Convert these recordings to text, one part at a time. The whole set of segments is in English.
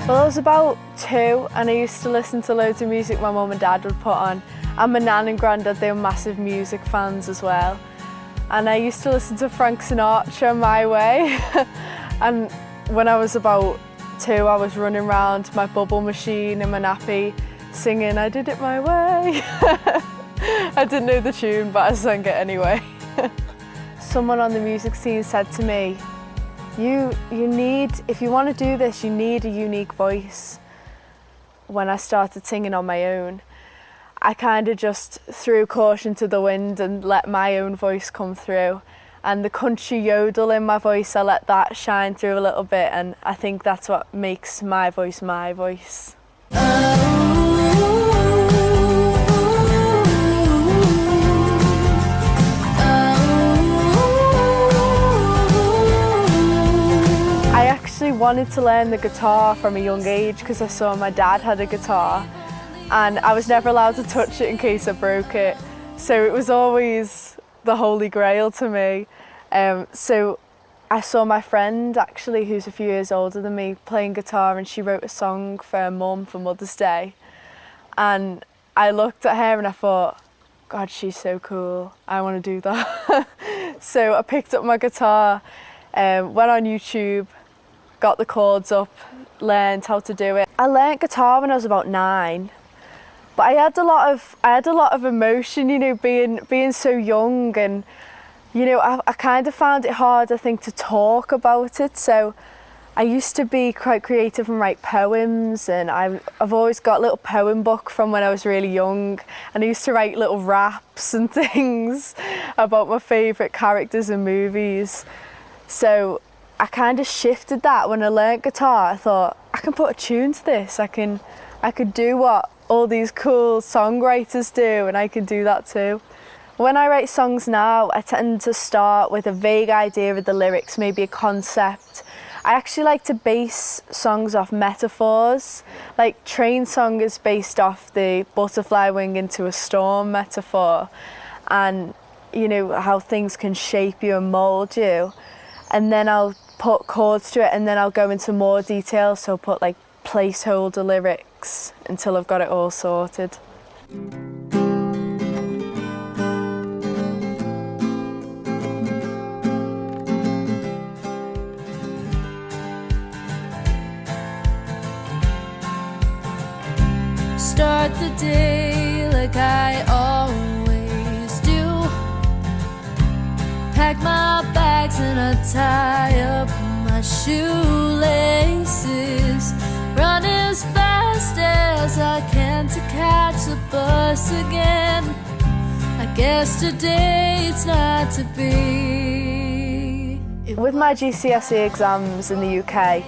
Well, I was about 2 and I used to listen to loads of music my mum and dad would put on. And my nan and granddad, they were massive music fans as well. And I used to listen to Frank Sinatra my way. And when I was about 2, I was running around my bubble machine and my nappy singing "I Did It My Way." I didn't know the tune, but I sang it anyway. Someone on the music scene said to me, you need, if you want to do this, you need a unique voice. When I started singing on my own, I kind of just threw caution to the wind and let my own voice come through. And the country yodel in my voice, I let that shine through a little bit, and I think that's what makes my voice my voice. I actually wanted to learn the guitar from a young age because I saw my dad had a guitar and I was never allowed to touch it in case I broke it. So it was always the holy grail to me. So I saw my friend actually, who's a few years older than me, playing guitar, and she wrote a song for her mum for Mother's Day. And I looked at her and I thought, God, she's so cool. I want to do that. So I picked up my guitar, went on YouTube, got the chords up, learned how to do it. I learnt guitar when I was about 9, but I had a lot of emotion, you know, being so young, and you know, I kind of found it hard, I think, to talk about it. So I used to be quite creative and write poems, and I've always got a little poem book from when I was really young, and I used to write little raps and things about my favourite characters in movies. So I kind of shifted that when I learnt guitar. I thought, I can put a tune to this. I could do what all these cool songwriters do, and I can do that too. When I write songs now, I tend to start with a vague idea of the lyrics, maybe a concept. I actually like to base songs off metaphors. Like Train Song is based off the butterfly wing into a storm metaphor, and you know, how things can shape you and mould you. And then I'll put chords to it, and then I'll go into more detail, so I'll put like placeholder lyrics until I've got it all sorted. Start the day like I always do. Pack my bags and I tie up my shoelaces. Run as fast as I can to catch the bus again. I guess today it's not to be. With my GCSE exams in the UK,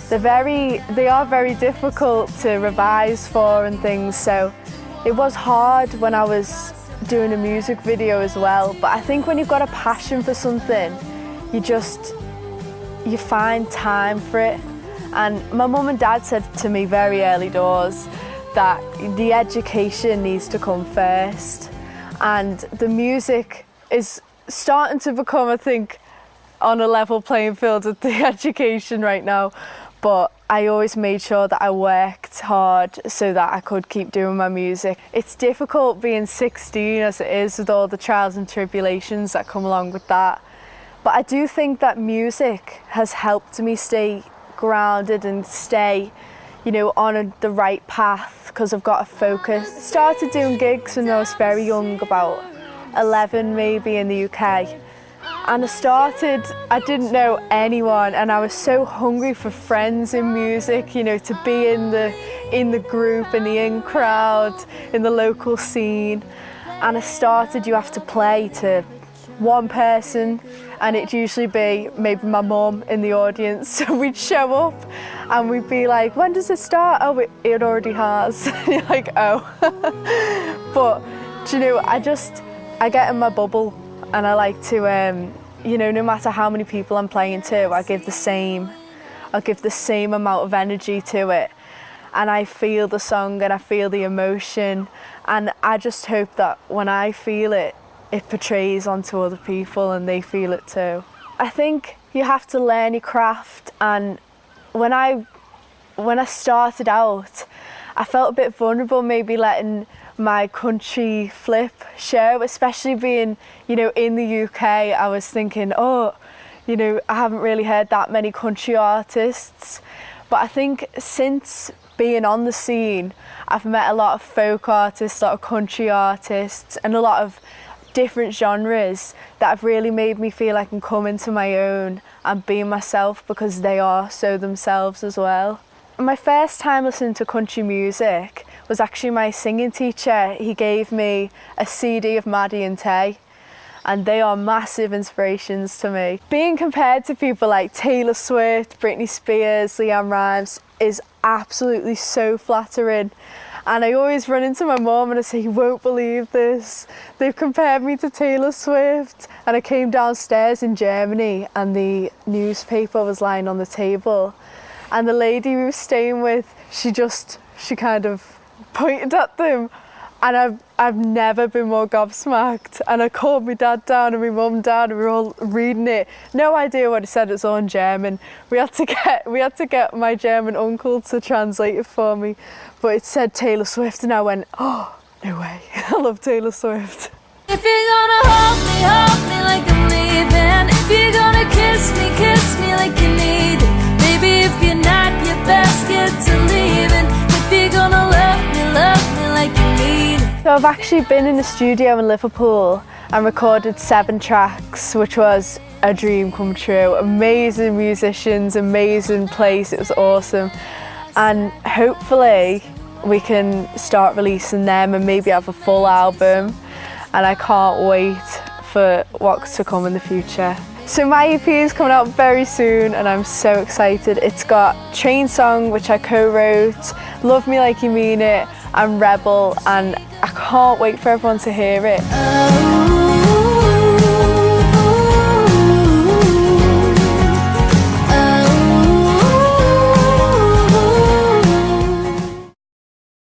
they are very difficult to revise for and things, so it was hard when I was doing a music video as well. But I think when you've got a passion for something, you find time for it. And my mum and dad said to me very early doors that the education needs to come first, and the music is starting to become, I think, on a level playing field with the education right now. But I always made sure that I worked hard so that I could keep doing my music. It's difficult being 16 as it is, with all the trials and tribulations that come along with that. But I do think that music has helped me stay grounded and stay, you know, on the right path, because I've got a focus. I started doing gigs when I was very young, about 11 maybe, in the UK. And I didn't know anyone, and I was so hungry for friends in music, you know, to be in the group, in the in crowd, in the local scene. And you have to play to one person, and it'd usually be maybe my mum in the audience. So we'd show up and we'd be like, when does it start? Oh, it already has. You're like, oh. But, you know, I get in my bubble, and I like to, you know, no matter how many people I'm playing to, I'll give the same amount of energy to it. And I feel the song and I feel the emotion. And I just hope that when I feel it, it portrays onto other people and they feel it too. I think you have to learn your craft, and when I when I started out, I felt a bit vulnerable, maybe letting my country flip show, especially being, you know, in the UK. I was thinking, oh, you know, I haven't really heard that many country artists. But I think since being on the scene, I've met a lot of folk artists, a lot of country artists, and a lot of different genres that have really made me feel I can come into my own and be myself, because they are so themselves as well. My first time listening to country music was actually my singing teacher. He gave me a CD of Maddie and Tay, and they are massive inspirations to me. Being compared to people like Taylor Swift, Britney Spears, Leanne Rimes is absolutely so flattering. And I always run into my mum and I say, you won't believe this. They've compared me to Taylor Swift. And I came downstairs in Germany and the newspaper was lying on the table. And the lady we were staying with, she kind of pointed at them. And I've never been more gobsmacked. And I called my dad down and my mum down, and we were all reading it. No idea what it said, it was all in German. We had to get my German uncle to translate it for me. But it said Taylor Swift, and I went, oh, no way. I love Taylor Swift. If you're gonna hold me like I'm leaving. If you're gonna kiss me like you need it. Maybe if you're not your best, get to leaving. If you're gonna love me like you need it. So I've actually been in a studio in Liverpool and recorded 7 tracks, which was a dream come true. Amazing musicians, amazing place, it was awesome. And hopefully we can start releasing them and maybe have a full album. And I can't wait for what's to come in the future. So my EP is coming out very soon and I'm so excited. It's got Train Song, which I co-wrote, Love Me Like You Mean It, and Rebel, and I can't wait for everyone to hear it.